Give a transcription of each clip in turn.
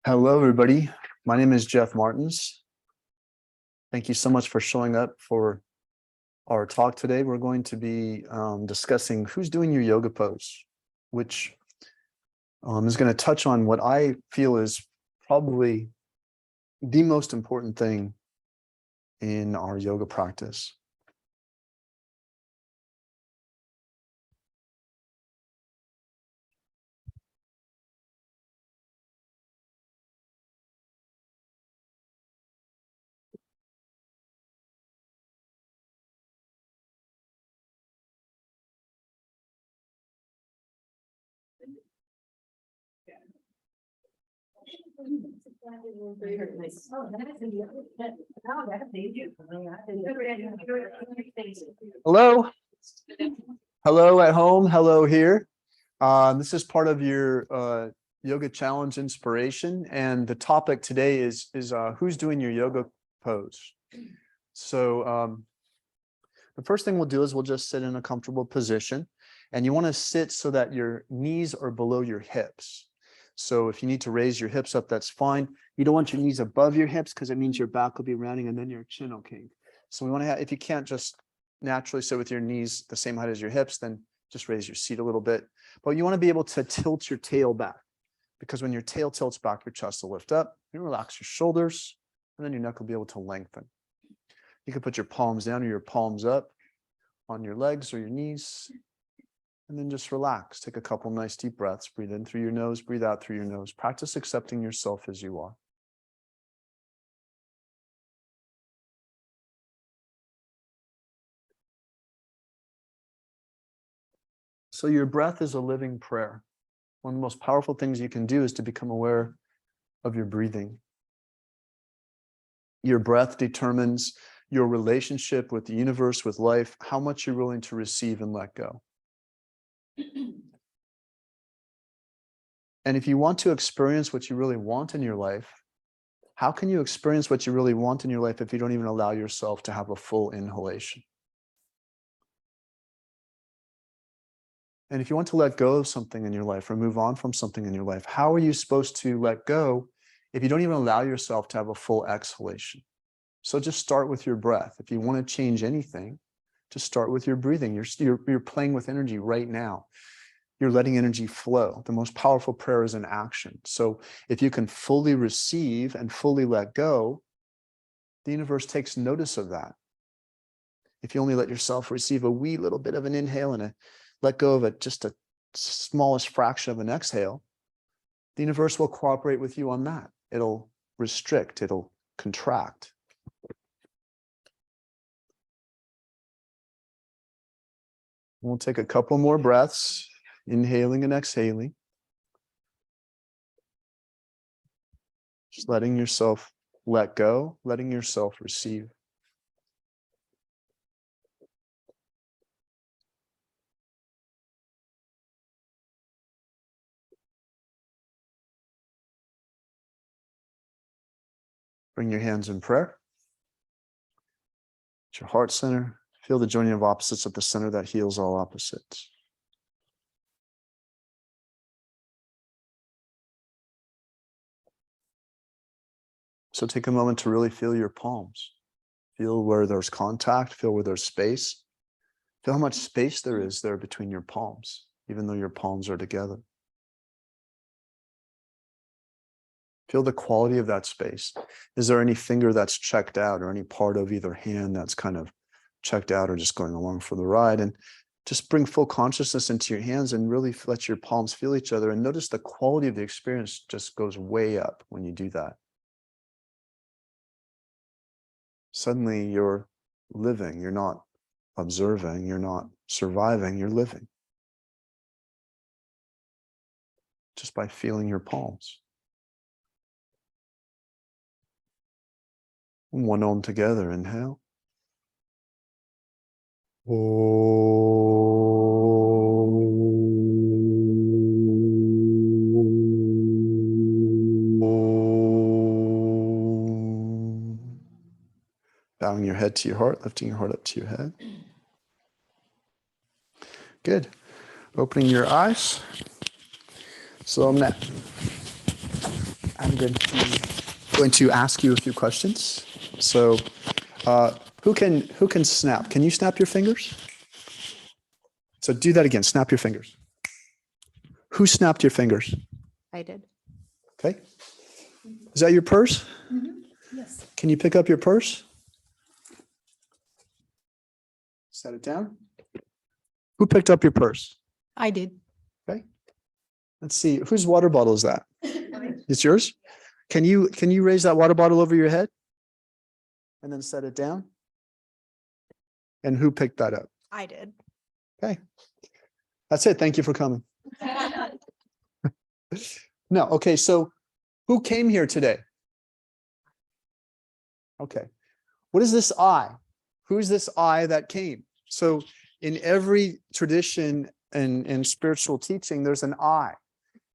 Hello, everybody. My name is Jeff Martens. Thank you so much for showing up for our talk today. We're going to be discussing who's doing your yoga pose, which is going to touch on what I feel is probably the most important thing in our yoga practice. Hello. Hello at home. Hello here. This is part of your yoga challenge inspiration. And the topic today is who's doing your yoga pose. So the first thing we'll do is we'll just sit in a comfortable position. And you want to sit so that your knees are below your hips. So if you need to raise your hips up, that's fine. You don't want your knees above your hips because it means your back will be rounding and then your chin will kink. So we want to have, if you can't just naturally sit with your knees the same height as your hips, then just raise your seat a little bit. But you want to be able to tilt your tail back, because when your tail tilts back, your chest will lift up. You relax your shoulders, and then your neck will be able to lengthen. You can put your palms down or your palms up on your legs or your knees. And then just relax. Take a couple nice deep breaths. Breathe in through your nose, breathe out through your nose. Practice accepting yourself as you are. So your breath is a living prayer. One of the most powerful things you can do is to become aware of your breathing. Your breath determines your relationship with the universe, with life, how much you're willing to receive and let go. And if you want to experience what you really want in your life, how can you experience what you really want in your life if you don't even allow yourself to have a full inhalation? And if you want to let go of something in your life or move on from something in your life, how are you supposed to let go if you don't even allow yourself to have a full exhalation? So just start with your breath. If you want to change anything, just start with your breathing. You're playing with energy right now. You're letting energy flow. The most powerful prayer is an action. So if you can fully receive and fully let go, the universe takes notice of that. If you only let yourself receive a wee little bit of an inhale and let go of it, just a smallest fraction of an exhale, the universe will cooperate with you on that. It'll restrict, it'll contract. We'll take a couple more breaths, inhaling and exhaling. Just letting yourself let go, letting yourself receive. Bring your hands in prayer. At your heart center, feel the joining of opposites at the center that heals all opposites. So take a moment to really feel your palms. Feel where there's contact, feel where there's space. Feel how much space there is there between your palms, even though your palms are together. Feel the quality of that space. Is there any finger that's checked out or any part of either hand that's kind of checked out or just going along for the ride? And just bring full consciousness into your hands and really let your palms feel each other, and notice the quality of the experience just goes way up when you do that. Suddenly you're living, you're not observing, you're not surviving, you're living. Just by feeling your palms. One on together, inhale. Bowing your head to your heart, lifting your heart up to your head. Good. Opening your eyes. So I'm going to I'm going to ask you a few questions. So who can snap? Can you snap your fingers? So do that again. Snap your fingers. Who snapped your fingers? I did. Okay. Is that your purse? Yes. Can you pick up your purse? Set it down. Who picked up your purse? I did. Okay. Let's see. Whose water bottle is that? It's yours? Can you raise that water bottle over your head? And then set it down? And who picked that up? I did. Okay. That's it. Thank you for coming. No. Okay. So who came here today? Okay. What is this I? Who's this I that came? So in every tradition and spiritual teaching, there's an I.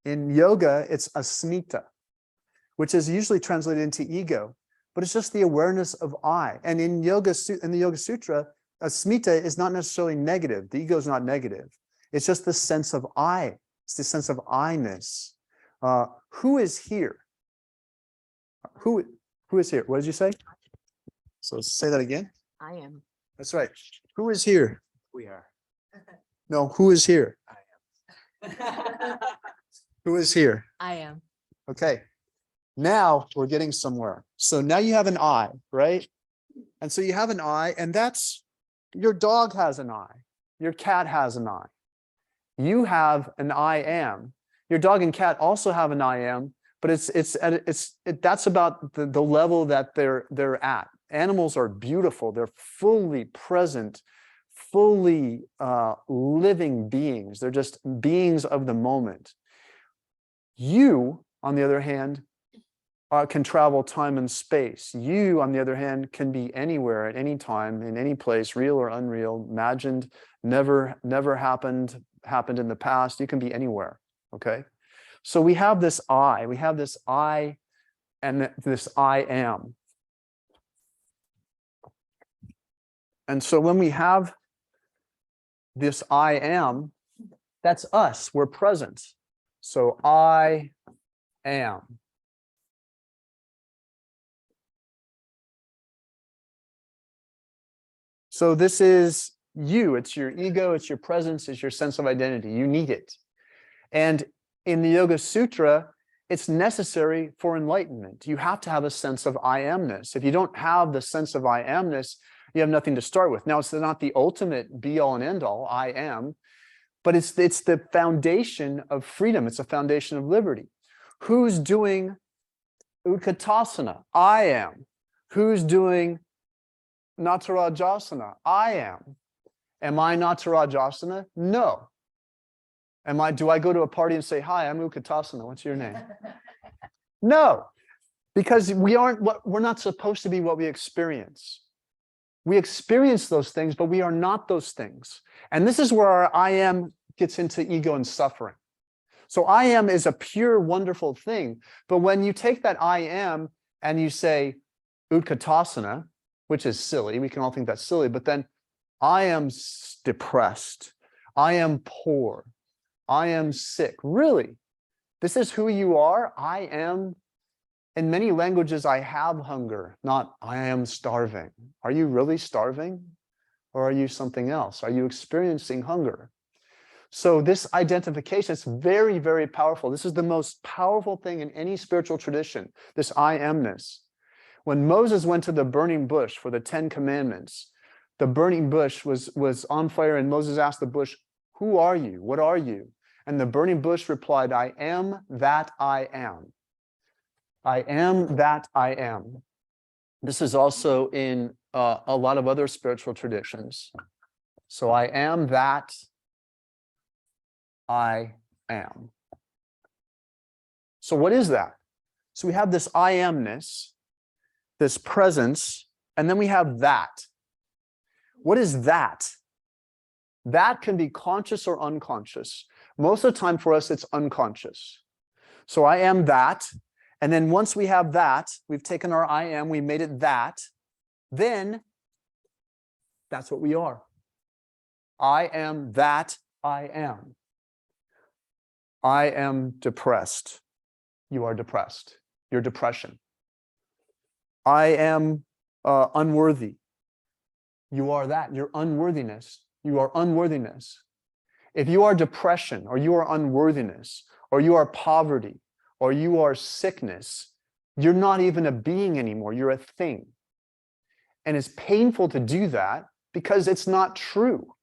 In yoga, it's asmita, which is usually translated into ego, but it's just the awareness of I. And in the Yoga Sutra, asmita is not necessarily negative. The ego is not negative. It's just the sense of I. It's the sense of I-ness. Who is here? Who is here? What did you say? So say that again. I am. That's right. Who is here? We are. No, who is here? I Who is here? I am. Okay. Now we're getting somewhere. So now you have an I, right? And so you have an I, and that's your dog has an I. Your cat has an I. You have an I am. Your dog and cat also have an I am, but that's about the level that they're at. Animals are beautiful. They're fully present, fully living beings. They're just beings of the moment. You, on the other hand, can travel time and space. You, on the other hand, can be anywhere at any time, in any place, real or unreal, imagined, never happened in the past. You can be anywhere. Okay. So we have this I, and this I am. And so when we have this I am, that's us, we're present. So I am. So this is you, it's your ego, it's your presence, it's your sense of identity. You need it. And in the Yoga Sutra, it's necessary for enlightenment. You have to have a sense of I amness. If you don't have the sense of I amness, you have nothing to start with. Now, it's not the ultimate be all and end all, I am, but it's the foundation of freedom. It's a foundation of liberty. Who's doing Utkatasana? I am. Who's doing Natarajasana? I am. Am I Natarajasana? No. Do I go to a party and say, hi, I'm Utkatasana. What's your name? No, because we're not supposed to be what we experience. We experience those things, but we are not those things. And this is where our I am gets into ego and suffering. So I am is a pure, wonderful thing. But when you take that I am and you say Utkatasana, which is silly, we can all think that's silly, but then I am depressed. I am poor. I am sick. Really? This is who you are? I am. In many languages, I have hunger, not I am starving. Are you really starving? Or are you something else? Are you experiencing hunger? So this identification is very, very powerful. This is the most powerful thing in any spiritual tradition, this I amness. When Moses went to the burning bush for the 10 commandments, the burning bush was on fire, and Moses asked the bush, who are you? What are you? And the burning bush replied, I am that I am. I am that I am. This is also in a lot of other spiritual traditions. So I am that I am. So what is that? So we have this I amness, this presence, and then we have that. What is that? That can be conscious or unconscious. Most of the time for us, it's unconscious. So I am that. And then once we have that, we've taken our I am, we made it that, then that's what we are. I am that I am. I am depressed. You are depressed. your depression. I am unworthy. You are that, your unworthiness. You are unworthiness. If you are depression, or you are unworthiness, or you are poverty, or you are sickness, you're not even a being anymore, you're a thing. And it's painful to do that because it's not true.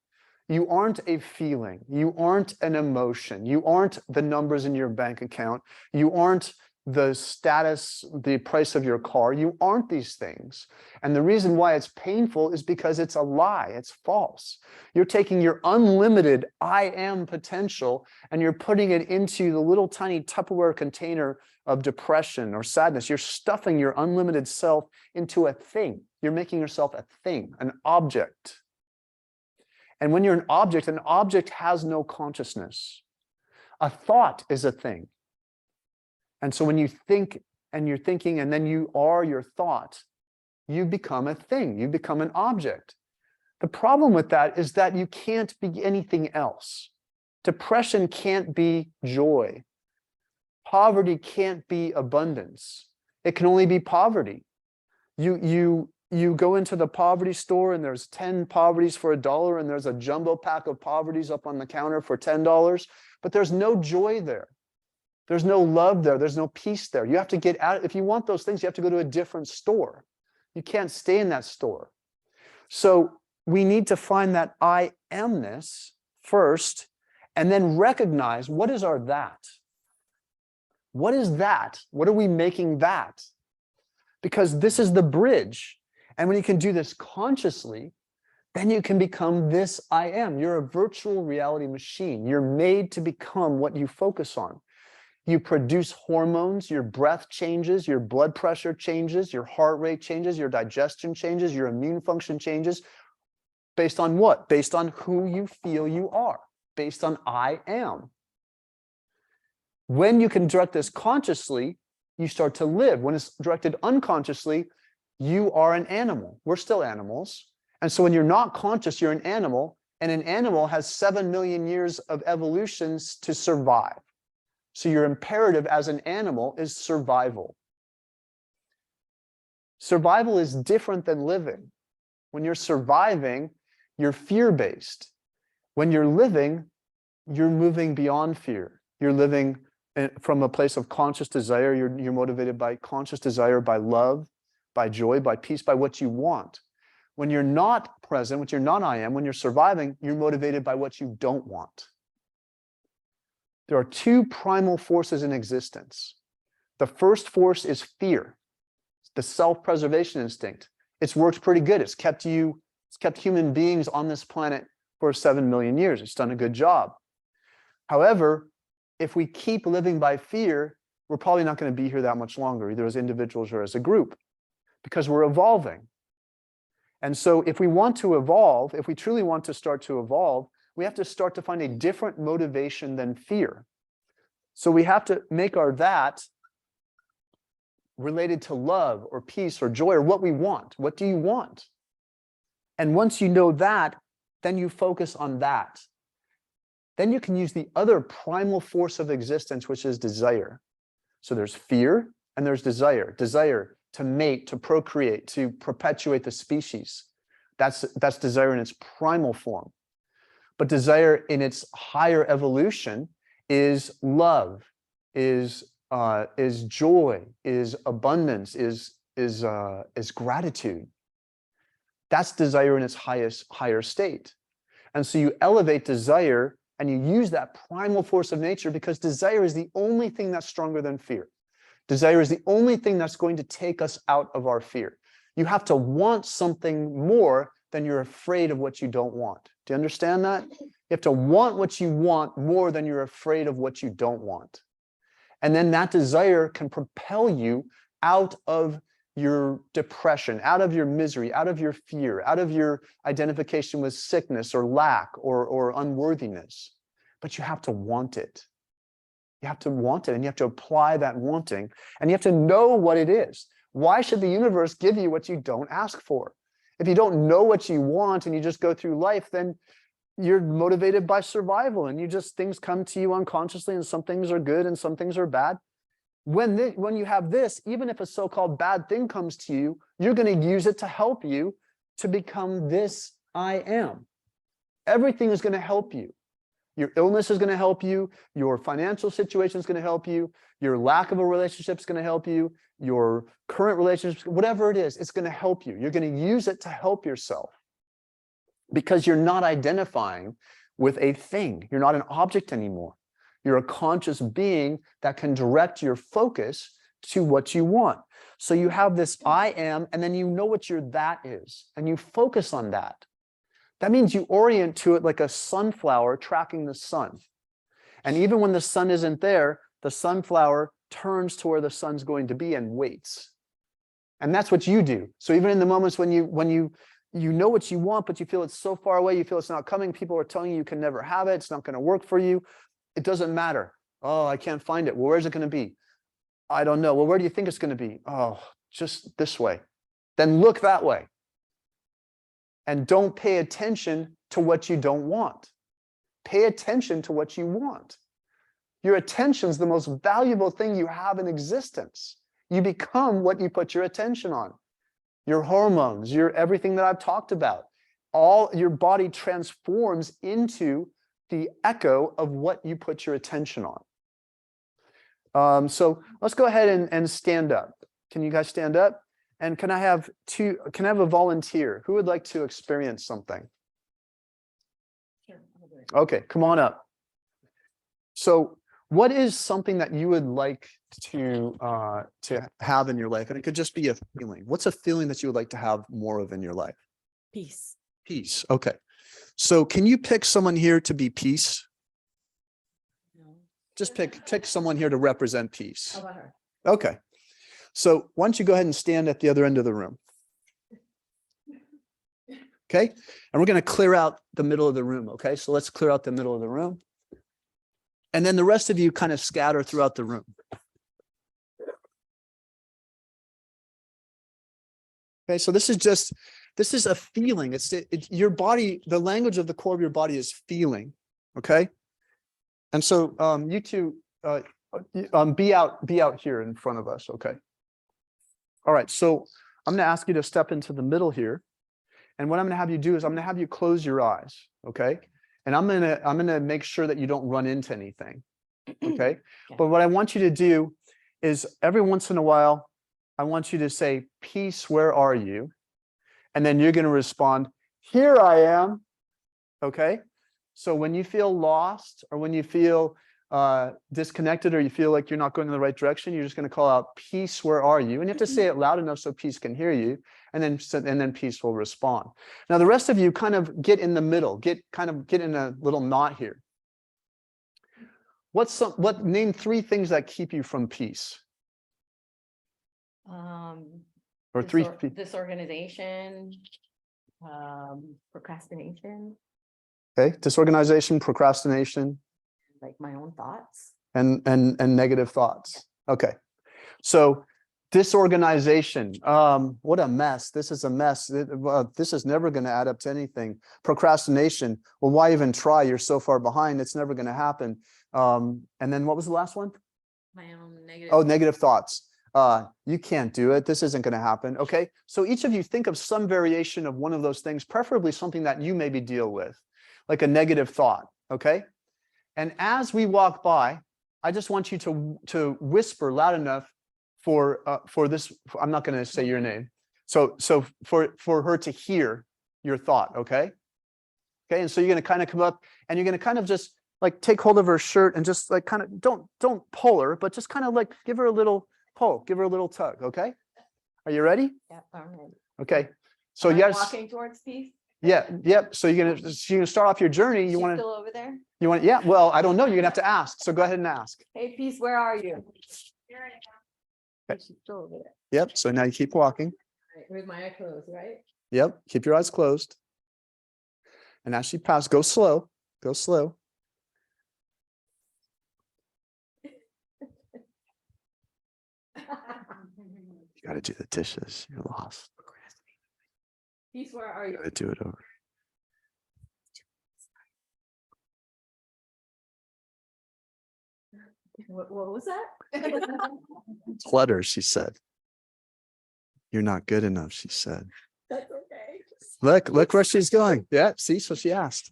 You aren't a feeling, you aren't an emotion, you aren't the numbers in your bank account, you aren't the status, the price of your car, you aren't these things. And the reason why it's painful is because it's a lie, it's false. You're taking your unlimited I am potential and you're putting it into the little tiny Tupperware container of depression or sadness. You're stuffing your unlimited self into a thing. You're making yourself a thing, an object. And when you're an object has no consciousness. A thought is a thing. And so when you think and you're thinking and then you are your thought, you become a thing, you become an object. The problem with that is that you can't be anything else. Depression can't be joy. Poverty can't be abundance. It can only be poverty. You go into the poverty store and there's 10 poverties for $1 and there's a jumbo pack of poverties up on the counter for $10, but there's no joy there. There's no love there. There's no peace there. You have to get out. If you want those things, you have to go to a different store. You can't stay in that store. So we need to find that I amness first and then recognize what is our that. What is that? What are we making that? Because this is the bridge. And when you can do this consciously, then you can become this I am. You're a virtual reality machine. You're made to become what you focus on. You produce hormones, your breath changes, your blood pressure changes, your heart rate changes, your digestion changes, your immune function changes. Based on what? Based on who you feel you are, based on I am. When you can direct this consciously, you start to live. When it's directed unconsciously, you are an animal. We're still animals. And so when you're not conscious, you're an animal, and an animal has 7 million years of evolutions to survive. So your imperative as an animal is survival. Survival is different than living. When you're surviving, you're fear-based. When you're living, you're moving beyond fear. You're living from a place of conscious desire. You're motivated by conscious desire, by love, by joy, by peace, by what you want. When you're not present, when you're not I am, when you're surviving, you're motivated by what you don't want. There are two primal forces in existence. The first force is fear, the self-preservation instinct. It's worked pretty good. It's kept human beings on this planet for 7 million years. It's done a good job. However, if we keep living by fear, we're probably not going to be here that much longer, either as individuals or as a group, because we're evolving. And so if we want to evolve, if we truly want to start to evolve, we have to start to find a different motivation than fear. So we have to make our that related to love or peace or joy or what we want. What do you want? And once you know that, then you focus on that. Then you can use the other primal force of existence, which is desire. So there's fear and there's desire. Desire to mate, to procreate, to perpetuate the species. That's desire in its primal form. But desire in its higher evolution is love, is joy, is abundance, is gratitude. That's desire in its higher state. And so you elevate desire and you use that primal force of nature because desire is the only thing that's stronger than fear. Desire is the only thing that's going to take us out of our fear. You have to want something more than you're afraid of what you don't want. Do you understand that? You have to want what you want more than you're afraid of what you don't want. And then that desire can propel you out of your depression, out of your misery, out of your fear, out of your identification with sickness or lack or unworthiness. But you have to want it. You have to want it, and you have to apply that wanting, and you have to know what it is. Why should the universe give you what you don't ask for? If you don't know what you want and you just go through life, then you're motivated by survival and things come to you unconsciously, and some things are good and some things are bad. When you have this, even if a so-called bad thing comes to you, you're going to use it to help you to become this I am. Everything is going to help you. Your illness is going to help you. Your financial situation is going to help you. Your lack of a relationship is going to help you. Your current relationship, whatever it is, it's going to help you. You're going to use it to help yourself because you're not identifying with a thing. You're not an object anymore. You're a conscious being that can direct your focus to what you want. So you have this I am, and then you know what your that is, and you focus on that. That means you orient to it like a sunflower tracking the sun. And even when the sun isn't there, the sunflower turns to where the sun's going to be and waits. And that's what you do. So even in the moments when you know what you want, but you feel it's so far away, you feel it's not coming, people are telling you you can never have it, it's not going to work for you. It doesn't matter. Oh, I can't find it. Well, where's it going to be? I don't know. Well, where do you think it's going to be? Oh, just this way. Then look that way. And don't pay attention to what you don't want. Pay attention to what you want. Your attention is the most valuable thing you have in existence. You become what you put your attention on. Your hormones, your everything that I've talked about. All your body transforms into the echo of what you put your attention on. So let's go ahead and stand up. Can you guys stand up? And can I have a volunteer who would like to experience something? Okay, come on up. So what is something that you would like to have in your life? And it could just be a feeling. What's a feeling that you would like to have more of in your life? Peace. Peace. Okay. So can you pick someone here to be peace? No. Just pick someone here to represent peace. How about her? Okay. So why don't you go ahead and stand at the other end of the room? Okay. And we're going to clear out the middle of the room. Okay. So let's clear out the middle of the room. And then the rest of you kind of scatter throughout the room. Okay. So this is a feeling. It's your body. The language of the core of your body is feeling. Okay. And so you two be out here in front of us. Okay. All right. So I'm going to ask you to step into the middle here. And what I'm going to have you do is I'm going to have you close your eyes. Okay. And I'm going to make sure that you don't run into anything. Okay. Yeah. But what I want you to do is every once in a while, I want you to say, peace, where are you? And then you're going to respond, here I am. Okay. So when you feel lost or when you feel disconnected or you feel like you're not going in the right direction, you're just going to call out, peace, where are you? And you have to say it loud enough so peace can hear you. And then peace will respond. Now, the rest of you kind of get in the middle, get in a little knot here. Name 3 things that keep you from peace? Or 3 Disorganization, procrastination, Okay. Disorganization, procrastination, like my own thoughts. and negative thoughts. Okay. So disorganization. What a mess. This is a mess. This is never going to add up to anything. Procrastination. Well, why even try? You're so far behind. It's never going to happen. And then what was the last one? My own negative. Oh, negative thoughts. You can't do it. This isn't going to happen. Okay. So each of you think of some variation of one of those things, preferably something that you maybe deal with, like a negative thought. Okay. And as we walk by, I just want you to whisper loud enough for this. I'm not going to say your name. So for her to hear your thought. Okay. Okay. And so you're going to kind of come up and you're going to kind of just like take hold of her shirt and just like kind of don't pull her, but just kind of like give her a little pull, give her a little tug. Okay. Are you ready? Yeah, I'm ready. Okay. So Am I yes. walking towards peace. Yeah. Yep. So you're gonna start off your journey. She's still over there. You want, yeah. Well, I don't know. You're gonna have to ask. So go ahead and ask. Hey, peace, where are you? Here I am. Okay. She's still over there. Yep. So now you keep walking. All right, with my eyes closed, right? Yep. Keep your eyes closed. And as she passes, go slow. Go slow. You got to do the dishes. You're lost. Peace, where are you? You got to do it over. What was that? Clutter, she said. You're not good enough, she said. That's okay. Look where she's going. Yeah, see, so she asked.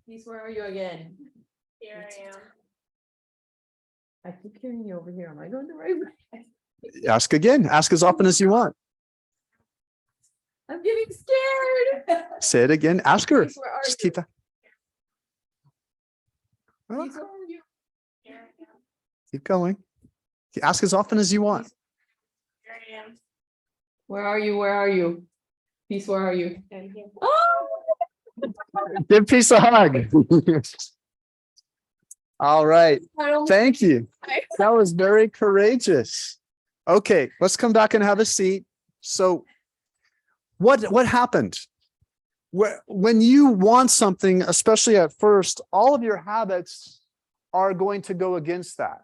Peace, where are you again? Here I am. I keep hearing you over here. Am I going the right way? Ask again. Ask as often as you want. I'm getting scared. Say it again. Ask her. Peace, where are Just you? keep that. Well, Peace, where are you? Here I am. keep going. Ask as often as you want. Here I am. Where are you? Where are you? Peace, where are you? I'm here. Oh! Give peace a hug. All right. I almost- Thank you. That was very courageous. Okay, let's come back and have a seat. So what happened? When you want something, especially at first, all of your habits are going to go against that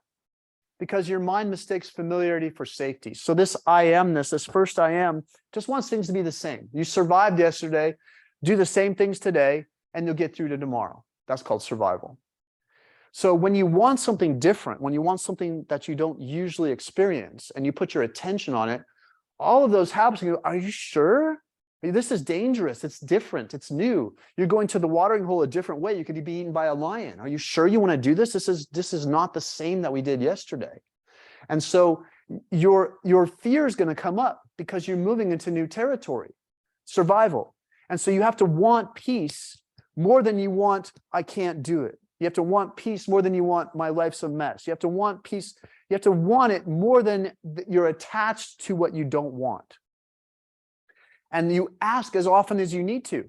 because your mind mistakes familiarity for safety. So this I amness, this first I am, just wants things to be the same. You survived yesterday, do the same things today, and you'll get through to tomorrow. That's called survival. So when you want something different, when you want something that you don't usually experience and you put your attention on it, all of those habits, you go, are you sure? This is dangerous. It's different. It's new. You're going to the watering hole a different way. You could be eaten by a lion. Are you sure you want to do this? This is not the same that we did yesterday. And so your fear is going to come up because you're moving into new territory, survival. And so you have to want peace more than you want, I can't do it. You have to want peace more than you want, my life's a mess. You have to want peace. You have to want it more than you're attached to what you don't want. And you ask as often as you need to.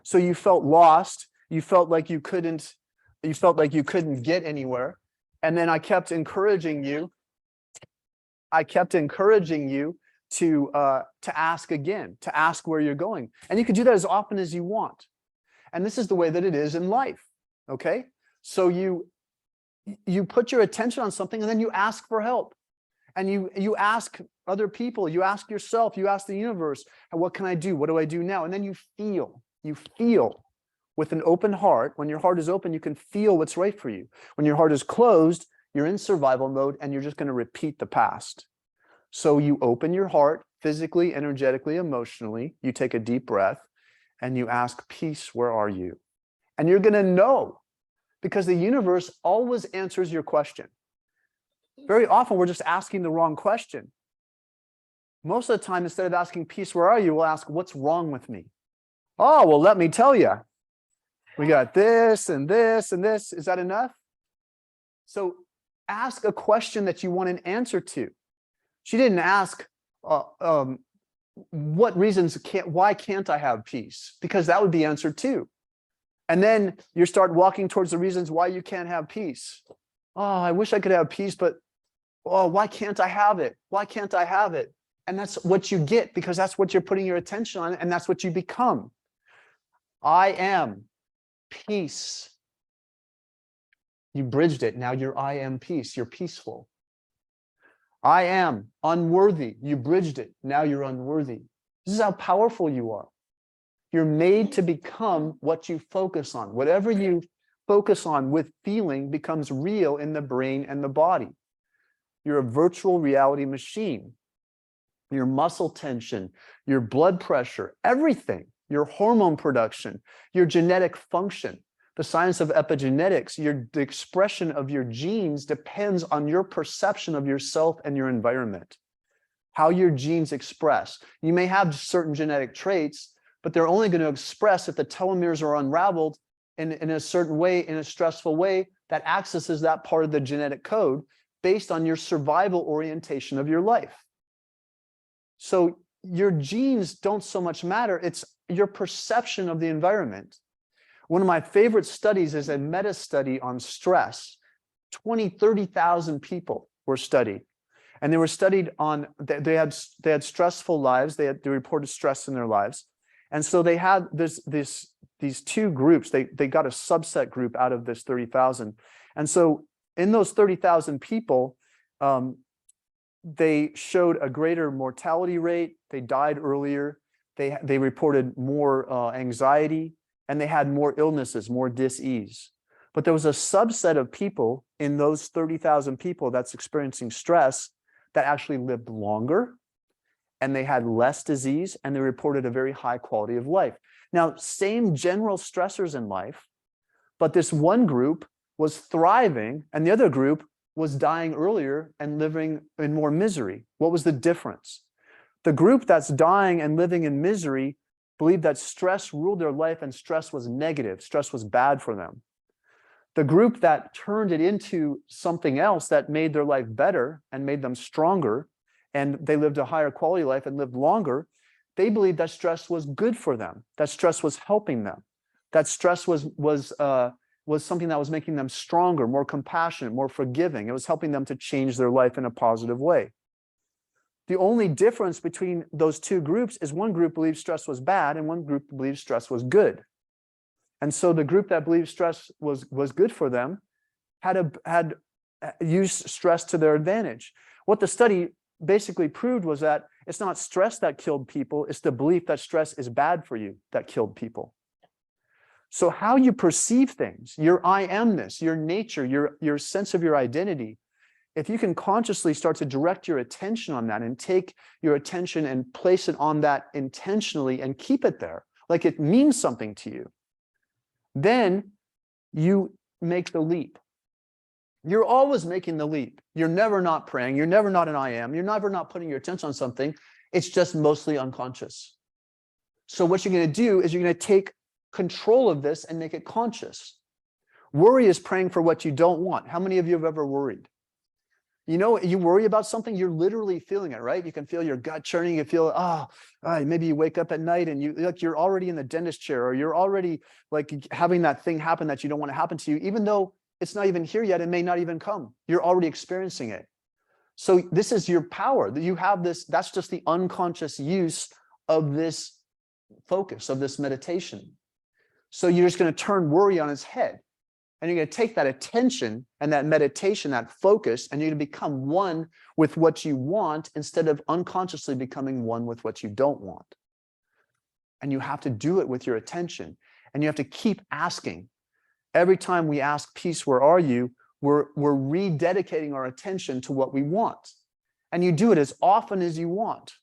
So you felt lost. You felt like you couldn't get anywhere. And then I kept encouraging you. To ask again, to ask where you're going. And you can do that as often as you want. And this is the way that it is in life. Okay. So you put your attention on something and then you ask for help. And you ask other people, you ask yourself, you ask the universe, what can I do? What do I do now? And then you feel with an open heart. When your heart is open, you can feel what's right for you. When your heart is closed, you're in survival mode and you're just going to repeat the past. So you open your heart physically, energetically, emotionally, you take a deep breath and you ask, peace, where are you? And you're going to know because the universe always answers your question. Very often we're just asking the wrong question. Most of the time, instead of asking peace, where are you? We'll ask, what's wrong with me? Oh, well, let me tell you. We got this and this and this. Is that enough? So ask a question that you want an answer to. She didn't ask, what reasons why can't I have peace? Because that would be answered too. And then you start walking towards the reasons why you can't have peace. Oh, I wish I could have peace, but oh, why can't I have it? Why can't I have it? And that's what you get because that's what you're putting your attention on and that's what you become. I am peace. You bridged it. Now you're I am peace. You're peaceful. I am unworthy. You bridged it. Now you're unworthy. This is how powerful you are. You're made to become what you focus on. Whatever you focus on with feeling becomes real in the brain and the body. You're a virtual reality machine. Your muscle tension, your blood pressure, everything, your hormone production, your genetic function, the science of epigenetics, the expression of your genes depends on your perception of yourself and your environment, how your genes express. You may have certain genetic traits, but they're only going to express if the telomeres are unraveled in a certain way, in a stressful way that accesses that part of the genetic code based on your survival orientation of your life. So your genes don't so much matter. It's your perception of the environment. One of my favorite studies is a meta study on stress. 30,000 people were studied. And they were studied on, they had stressful lives. They reported stress in their lives. And so they had these two groups. They got a subset group out of this 30,000. And so in those 30,000 people, they showed a greater mortality rate. They died earlier. They reported more anxiety, and they had more illnesses, more dis-ease. But there was a subset of people in those 30,000 people that's experiencing stress that actually lived longer, and they had less disease, and they reported a very high quality of life. Now, same general stressors in life, but this one group was thriving and the other group was dying earlier and living in more misery. What was the difference? The group that's dying and living in misery believed that stress ruled their life and stress was negative, stress was bad for them. The group that turned it into something else that made their life better and made them stronger, and they lived a higher quality life and lived longer, they believed that stress was good for them, that stress was helping them, that stress was something that was making them stronger, more compassionate, more forgiving. It was helping them to change their life in a positive way. The only difference between those two groups is one group believed stress was bad and one group believed stress was good. And so the group that believed stress was good for them had used stress to their advantage. What the study basically proved was that it's not stress that killed people, it's the belief that stress is bad for you that killed people. So how you perceive things, your I amness, your nature, your sense of your identity, if you can consciously start to direct your attention on that and take your attention and place it on that intentionally and keep it there, like it means something to you, then you make the leap. You're always making the leap. You're never not praying. You're never not an I am. You're never not putting your attention on something. It's just mostly unconscious. So what you're going to do is you're going to take control of this and make it conscious. Worry is praying for what you don't want. How many of you have ever worried? You know, you worry about something, you're literally feeling it, right? You can feel your gut churning. You feel, maybe you wake up at night and you're already in the dentist chair, or you're already like having that thing happen that you don't want to happen to you, even though it's not even here yet. It may not even come. You're already experiencing it. So this is your power that you have this. That's just the unconscious use of this focus, of this meditation. So you're just going to turn worry on its head. And you're going to take that attention and that meditation, that focus, and you're going to become one with what you want instead of unconsciously becoming one with what you don't want. And you have to do it with your attention. And you have to keep asking. Every time we ask peace, where are you? We're rededicating our attention to what we want. And you do it as often as you want.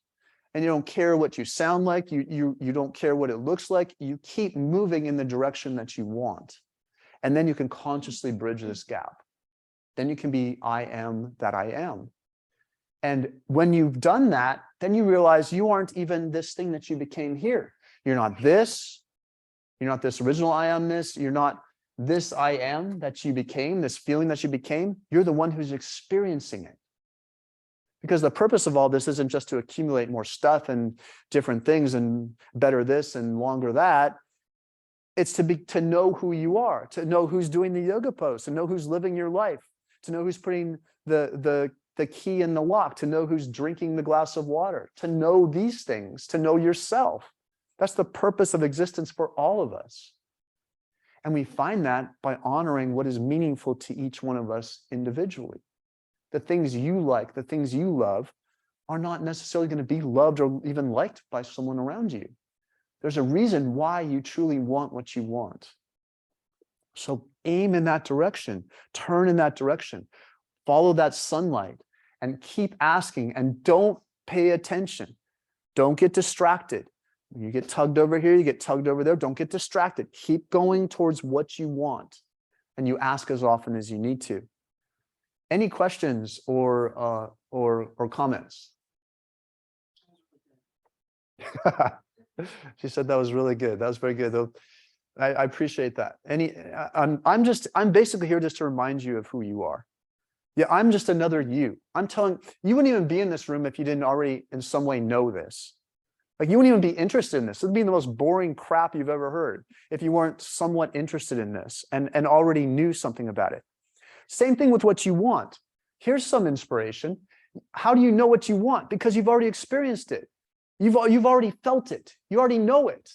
And you don't care what you sound like. You don't care what it looks like. You keep moving in the direction that you want. And then you can consciously bridge this gap. Then you can be I am that I am. And when you've done that, then you realize you aren't even this thing that you became here. You're not this. You're not this original I amness. You're not this I am that you became, this feeling that you became. You're the one who's experiencing it. Because the purpose of all this isn't just to accumulate more stuff and different things and better this and longer that. It's to know who you are, to know who's doing the yoga pose, to know who's living your life, to know who's putting the key in the lock, to know who's drinking the glass of water, to know these things, to know yourself. That's the purpose of existence for all of us. And we find that by honoring what is meaningful to each one of us individually. The things you like, the things you love are not necessarily going to be loved or even liked by someone around you. There's a reason why you truly want what you want. So aim in that direction, turn in that direction, follow that sunlight, and keep asking, and don't pay attention. Don't get distracted. When you get tugged over here, you get tugged over there. Don't get distracted. Keep going towards what you want, and you ask as often as you need to. Any questions or comments? She said that was really good. That was very good. I appreciate that. I'm basically here just to remind you of who you are. Yeah, I'm just another you. I'm telling you, wouldn't even be in this room if you didn't already in some way know this. Like, you wouldn't even be interested in this. It would be the most boring crap you've ever heard if you weren't somewhat interested in this and already knew something about it. Same thing with what you want. Here's some inspiration. How do you know what you want? Because you've already experienced it. You've already felt it. You already know it.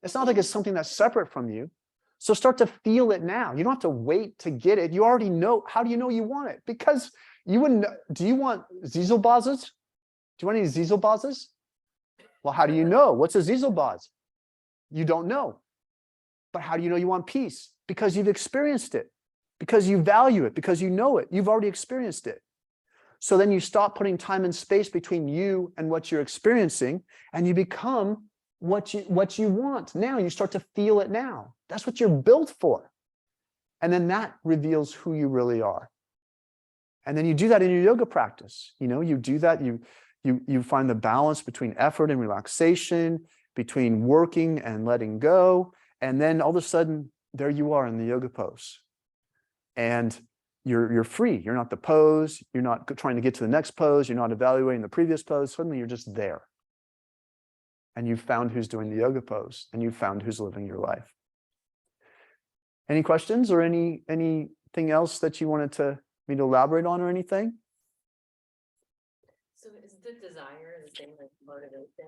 It's not like it's something that's separate from you. So start to feel it now. You don't have to wait to get it. You already know. How do you know you want it? Because you wouldn't. Do you want Ziezelbazes? Do you want any Ziezelbazes? Well, how do you know? What's a Ziezelbaz? You don't know. But how do you know you want peace? because you've experienced it, because you value it, because you know it. You've already experienced it. So then you stop putting time and space between you and what you're experiencing, and you become what you want now. You start to feel it now. That's what you're built for. And then that reveals who you really are. And then you do that in your yoga practice. You do that, you find the balance between effort and relaxation, between working and letting go. And then all of a sudden, there you are in the yoga pose. And you're free. You're not the pose. You're not trying to get to the next pose. You're not evaluating the previous pose. Suddenly you're just there. And you've found who's doing the yoga pose, and you've found who's living your life. Any questions or anything else that you wanted me to elaborate on or anything? So is the desire the same as motivation?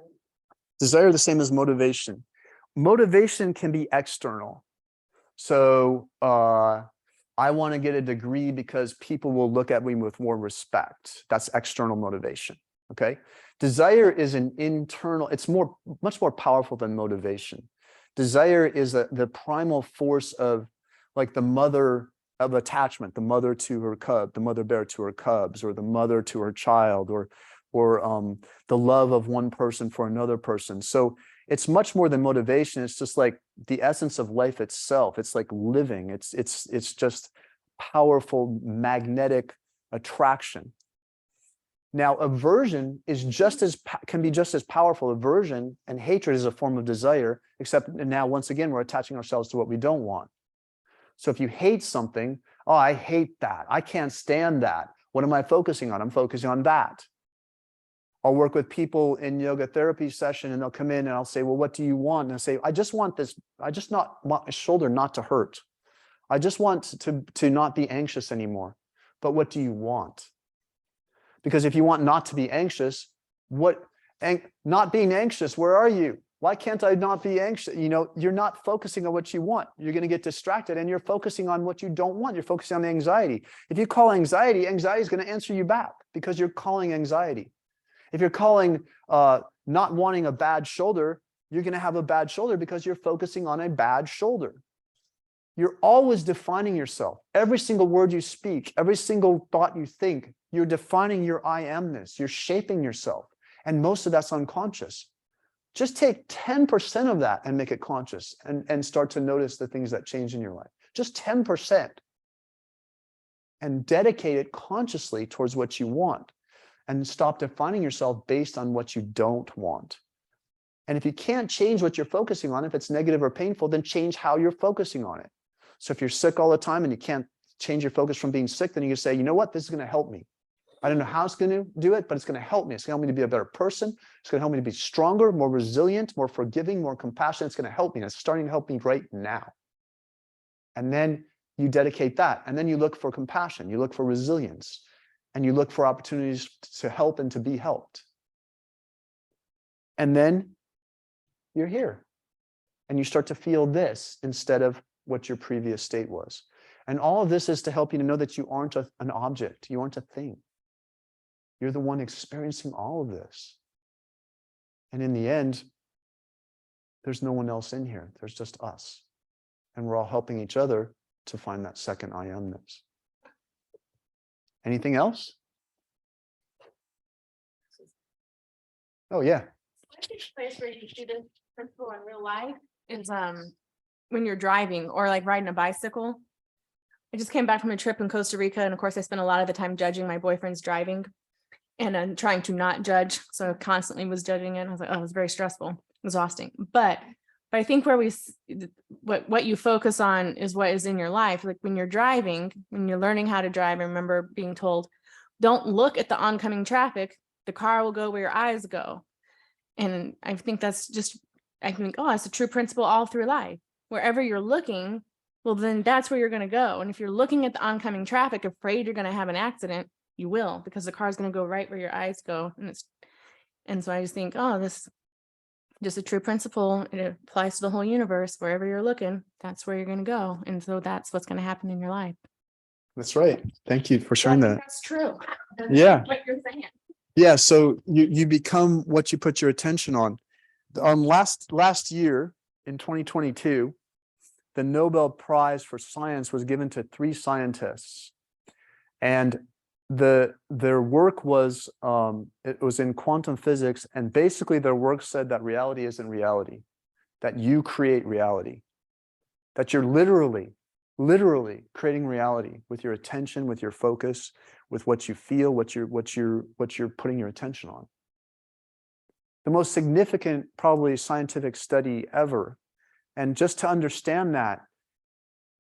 Desire the same as motivation. Motivation can be external. So I want to get a degree because people will look at me with more respect. That's external motivation. Okay. Desire is an internal, it's much more powerful than motivation. Desire is the primal force of, like, the mother of attachment, the mother to her cub, the mother bear to her cubs, or the mother to her child, or the love of one person for another person. So it's much more than motivation. It's just like the essence of life itself. It's like living. It's just powerful magnetic attraction. Now, aversion is can be just as powerful. Aversion and hatred is a form of desire, except now, once again, we're attaching ourselves to what we don't want. So if you hate something, oh, I hate that. I can't stand that. What am I focusing on? I'm focusing on that. I'll work with people in yoga therapy session, and they'll come in and I'll say, well, what do you want? And I say, I just want this. I just want my shoulder not to hurt. I just want to not be anxious anymore. But what do you want? Because if you want not to be anxious, not being anxious, where are you? Why can't I not be anxious? You're not focusing on what you want. You're going to get distracted, and you're focusing on what you don't want. You're focusing on the anxiety. If you call anxiety, anxiety is going to answer you back because you're calling anxiety. If you're calling not wanting a bad shoulder, you're going to have a bad shoulder because you're focusing on a bad shoulder. You're always defining yourself. Every single word you speak, every single thought you think, you're defining your I amness. You're shaping yourself. And most of that's unconscious. Just take 10% of that and make it conscious, and start to notice the things that change in your life. Just 10%. And dedicate it consciously towards what you want. And stop defining yourself based on what you don't want. And if you can't change what you're focusing on, if it's negative or painful, then change how you're focusing on it. So if you're sick all the time and you can't change your focus from being sick, then you can say, you know what, this is going to help me. I don't know how it's going to do it, but it's going to help me. It's going to help me to be a better person. It's going to help me to be stronger, more resilient, more forgiving, more compassionate. It's going to help me. And it's starting to help me right now. And then you dedicate that. And then you look for compassion. You look for resilience. And you look for opportunities to help and to be helped. And then you're here. And you start to feel this instead of what your previous state was. And all of this is to help you to know that you aren't an object. You aren't a thing. You're the one experiencing all of this. And in the end, there's no one else in here. There's just us. And we're all helping each other to find that second I amness. Anything else? Oh, yeah. I think the place where you see this principle in real life is when you're driving or like riding a bicycle. I just came back from a trip in Costa Rica, and of course I spent a lot of the time judging my boyfriend's driving and trying to not judge. So I constantly was judging it. And I was like, oh, it was very stressful, exhausting. But I think what you focus on is what is in your life. Like when you're driving, when you're learning how to drive, I remember being told, don't look at the oncoming traffic. The car will go where your eyes go. And I think that's just, I think, oh, it's a true principle all through life. Wherever you're looking, well, then that's where you're going to go. And if you're looking at the oncoming traffic, afraid you're going to have an accident, you will, because the car is going to go right where your eyes go. And so I just think, oh, this just a true principle. It applies to the whole universe. Wherever you're looking, that's where you're going to go. And so that's what's going to happen in your life. That's right. Thank you for sharing that. That's true. That's Yeah. what you're saying. Yeah. So you become what you put your attention on. Last year in 2022, the Nobel Prize for Science was given to 3 scientists. And their work was, it was in quantum physics. And basically their work said that reality isn't reality, that you create reality, that you're literally creating reality with your attention, with your focus, with what you feel, what you're putting your attention on. The most significant, probably, scientific study ever. And just to understand that,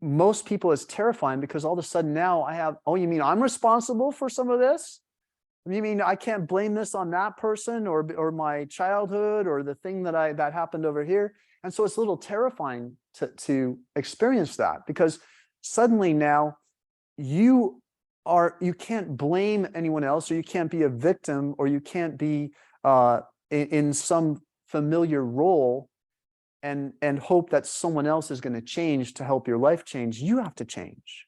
most people, it's terrifying, because all of a sudden now I have, oh, you mean I'm responsible for some of this? You mean I can't blame this on that person or my childhood or the thing that happened over here? And so it's a little terrifying to experience that, because suddenly now you can't blame anyone else, or you can't be a victim, or you can't be in some familiar role and hope that someone else is going to change to help your life change. You have to change.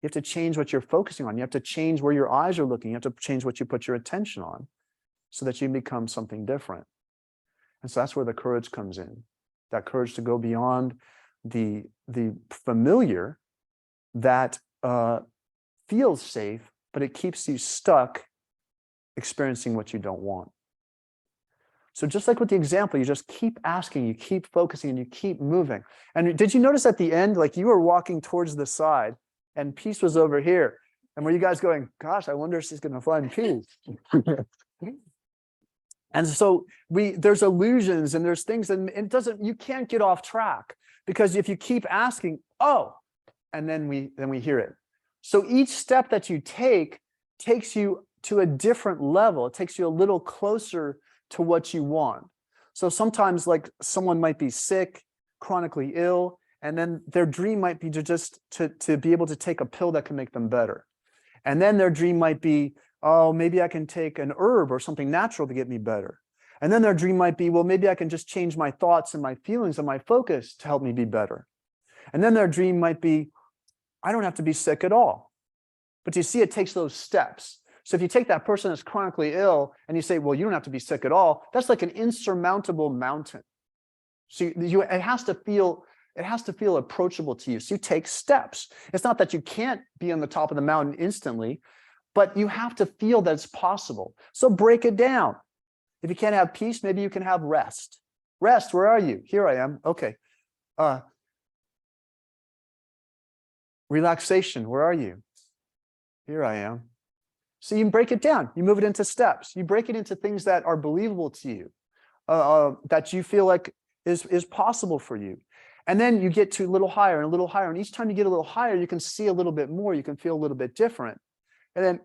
You have to change what you're focusing on. You have to change where your eyes are looking. You have to change what you put your attention on, so that you become something different. And so that's where the courage comes in. That courage to go beyond the familiar that feels safe, but it keeps you stuck experiencing what you don't want. So just like with the example, you just keep asking, you keep focusing, and you keep moving. And did you notice at the end, like you were walking towards the side and peace was over here? And were you guys going, gosh, I wonder if she's going to find peace? And so there's illusions and there's things, and you can't get off track, because if you keep asking, oh, and then we hear it. So each step that you take takes you to a different level. It takes you a little closer to what you want. So sometimes, like, someone might be sick, chronically ill, and then their dream might be to be able to take a pill that can make them better. And then their dream might be, oh, maybe I can take an herb or something natural to get me better. And then their dream might be, well, maybe I can just change my thoughts and my feelings and my focus to help me be better. And then their dream might be, I don't have to be sick at all. But you see, it takes those steps. So if you take that person that's chronically ill and you say, well, you don't have to be sick at all, that's like an insurmountable mountain. So it has to feel approachable to you. So you take steps. It's not that you can't be on the top of the mountain instantly, but you have to feel that it's possible. So break it down. If you can't have peace, maybe you can have rest. Rest, where are you? Here I am. Okay. Relaxation, where are you? Here I am. So you break it down. You move it into steps. You break it into things that are believable to you, that you feel like is possible for you. And then you get to a little higher and a little higher. And each time you get a little higher, you can see a little bit more. You can feel a little bit different. And then,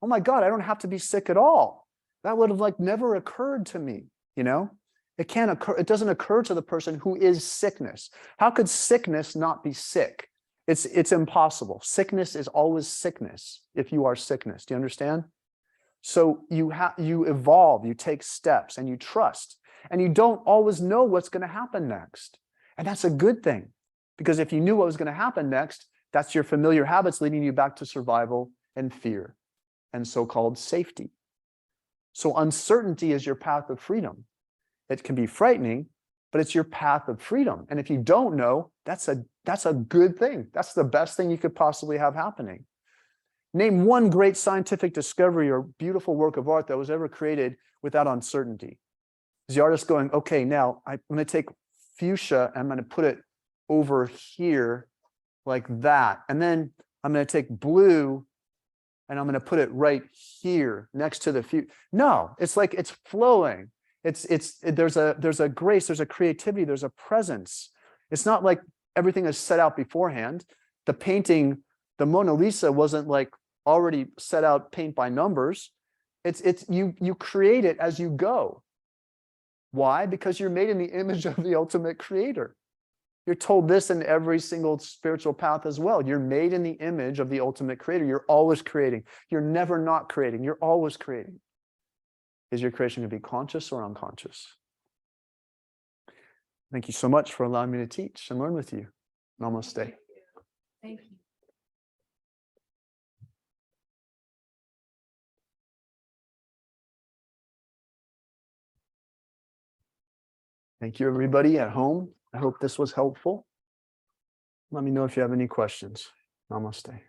oh my God, I don't have to be sick at all. That would have never occurred to me, you know? It can't occur. It doesn't occur to the person who is sickness. How could sickness not be sick? It's impossible. Sickness is always sickness if you are sickness. Do you understand? So you evolve, you take steps, and you trust. And you don't always know what's going to happen next. And that's a good thing, because if you knew what was going to happen next, that's your familiar habits leading you back to survival and fear and so-called safety. So uncertainty is your path of freedom. It can be frightening, but it's your path of freedom. And if you don't know, that's a good thing. That's the best thing you could possibly have happening. Name one great scientific discovery or beautiful work of art that was ever created without uncertainty. Is the artist going, okay, now I'm going to take fuchsia and I'm going to put it over here like that. And then I'm going to take blue and I'm going to put it right here next to the fuchsia. No, it's like it's flowing. There's a grace, there's a creativity, there's a presence. It's not like everything is set out beforehand. The painting, the Mona Lisa wasn't like already set out paint by numbers. You create it as you go. Why? Because you're made in the image of the ultimate creator. You're told this in every single spiritual path as well. You're made in the image of the ultimate creator. You're always creating. You're never not creating. You're always creating. Is your creation going to be conscious or unconscious? Thank you so much for allowing me to teach and learn with you. Namaste. Thank you. Thank you, everybody at home. I hope this was helpful. Let me know if you have any questions. Namaste.